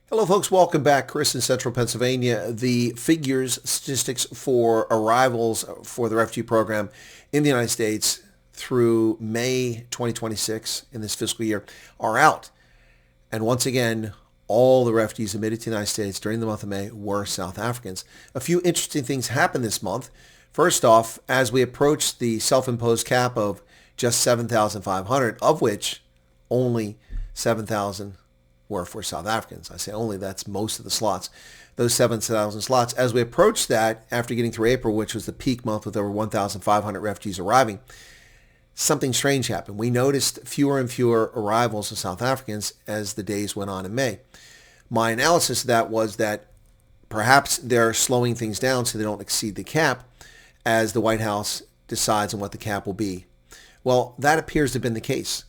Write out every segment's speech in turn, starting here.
Hello folks, welcome back. Chris in Central Pennsylvania. The figures, statistics for arrivals for the refugee program in the United States through May 2026 in this fiscal year are out. And once again, all the refugees admitted to the United States during the month of May were South Africans. A few interesting things happened this month. First off, as we approached the self-imposed cap of just 7,500, of which only 7,000 were for South Africans. I say only, that's most of the slots. Those 7,000 slots. As we approached that, after getting through April, which was the peak month with over 1,500 refugees arriving, something strange happened. We noticed fewer and fewer arrivals of South Africans as the days went on in May. My analysis of that was that perhaps they're slowing things down so they don't exceed the cap as the White House decides on what the cap will be. Well, that appears to have been the case,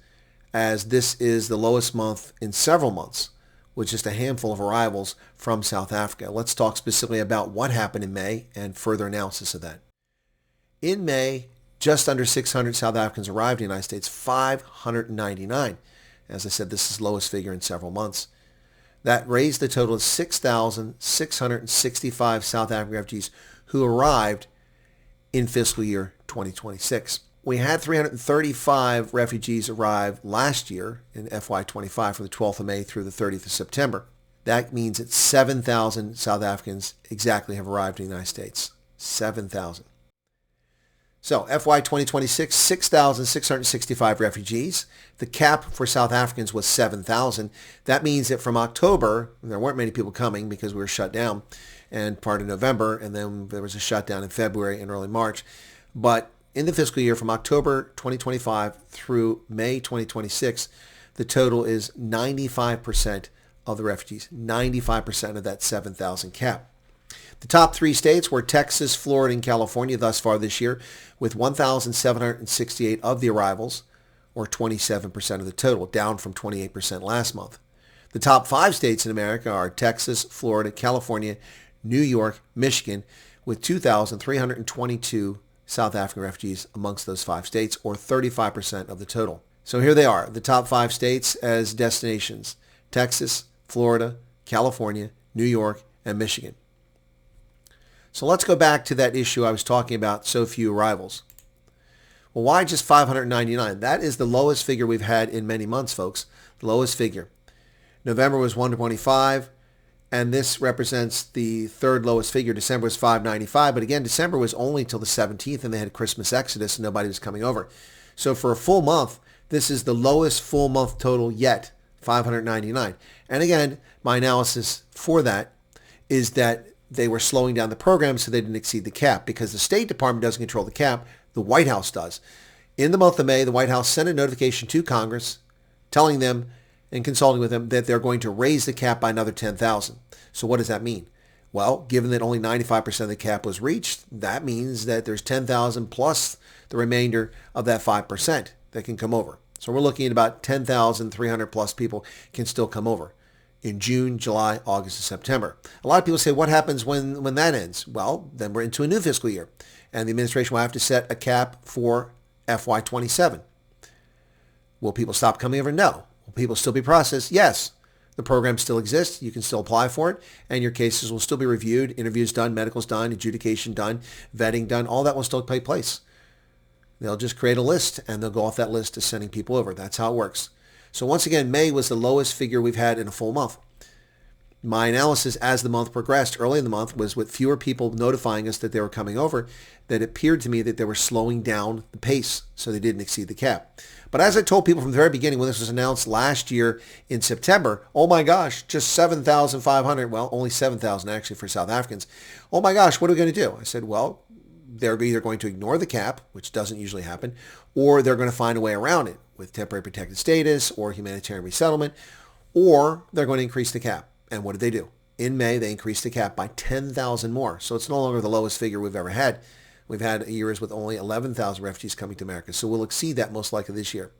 as this is the lowest month in several months with just a handful of arrivals from South Africa. Let's talk specifically about what happened in May and further analysis of that. In May, just under 600 South Africans arrived in the United States, 599. As I said, this is the lowest figure in several months. That raised the total of 6,665 South African refugees who arrived in fiscal year 2026. We had 335 refugees arrive last year in FY25 from the 12th of May through the 30th of September. That means that 7,000 South Africans exactly have arrived in the United States. 7,000. So FY 2026, 6,665 refugees. The cap for South Africans was 7,000. That means that from October, there weren't many people coming because we were shut down, and part of November, and then there was a shutdown in February and early March. But in the fiscal year from October 2025 through May 2026, the total is 95% of the refugees, 95% of that 7,000 cap. The top three states were Texas, Florida, and California thus far this year, with 1,768 of the arrivals, or 27% of the total, down from 28% last month. The top five states in America are Texas, Florida, California, New York, Michigan, with 2,322 South African refugees amongst those five states, or 35% of the total. So here they are, the top five states as destinations: Texas, Florida, California, New York, and Michigan. So let's go back to that issue I was talking about, so few arrivals. Well, why just 599? That is the lowest figure we've had in many months, folks. The lowest figure. November was 125. And this represents the third lowest figure. December was 595. But again, December was only till the 17th, and they had Christmas Exodus, and nobody was coming over. So for a full month, this is the lowest full month total yet, 599. And again, my analysis for that is that they were slowing down the program so they didn't exceed the cap, because the State Department doesn't control the cap. The White House does. In the month of May, the White House sent a notification to Congress telling them and consulting with them that they're going to raise the cap by another 10,000. So what does that mean? Well, given that only 95% of the cap was reached, that means that there's 10,000 plus the remainder of that 5% that can come over. So we're looking at about 10,300 plus people can still come over in June, July, August, and September. A lot of people say, what happens when that ends? Well, then we're into a new fiscal year, and the administration will have to set a cap for FY27. Will people stop coming over? No. Will people still be processed? Yes. The program still exists. You can still apply for it, and your cases will still be reviewed, interviews done, medicals done, adjudication done, vetting done. All that will still take place. They'll just create a list, and they'll go off that list to sending people over. That's how it works. So once again, May was the lowest figure we've had in a full month. My analysis as the month progressed early in the month was with fewer people notifying us that they were coming over, that it appeared to me that they were slowing down the pace so they didn't exceed the cap. But as I told people from the very beginning when this was announced last year in September, oh my gosh, just 7,500, well, only 7,000 actually for South Africans. Oh my gosh, what are we going to do? I said, well, they're either going to ignore the cap, which doesn't usually happen, or they're going to find a way around it with temporary protected status or humanitarian resettlement, or they're going to increase the cap. And what did they do? In May, they increased the cap by 10,000 more. So it's no longer the lowest figure we've ever had. We've had years with only 11,000 refugees coming to America. So we'll exceed that most likely this year.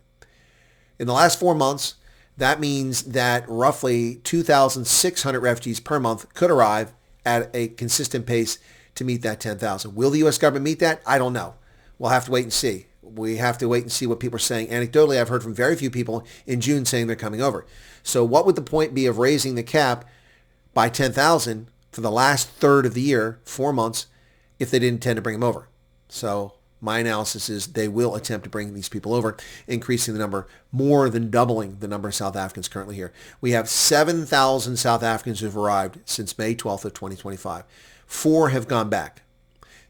In the last 4 months, that means that roughly 2,600 refugees per month could arrive at a consistent pace to meet that 10,000. Will the U.S. government meet that? I don't know. We'll have to wait and see. We have to wait and see what people are saying. Anecdotally, I've heard from very few people in June saying they're coming over. So what would the point be of raising the cap by 10,000 for the last third of the year, 4 months, if they didn't intend to bring them over. So my analysis is they will attempt to bring these people over, increasing the number, more than doubling the number of South Africans currently here. We have 7,000 South Africans who've arrived since May 12th of 2025. 4 have gone back.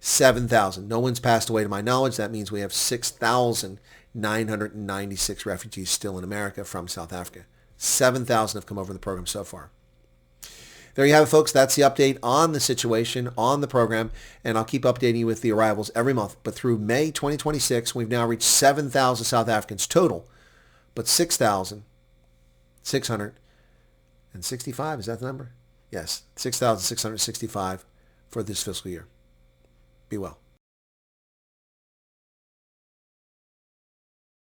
7,000. No one's passed away to my knowledge. That means we have 6,996 refugees still in America from South Africa. 7,000 have come over the program so far. There you have it, folks. That's the update on the situation, on the program, and I'll keep updating you with the arrivals every month. But through May 2026, we've now reached 7,000 South Africans total, but 6,665, is that the number? Yes, 6,665 for this fiscal year. Be well.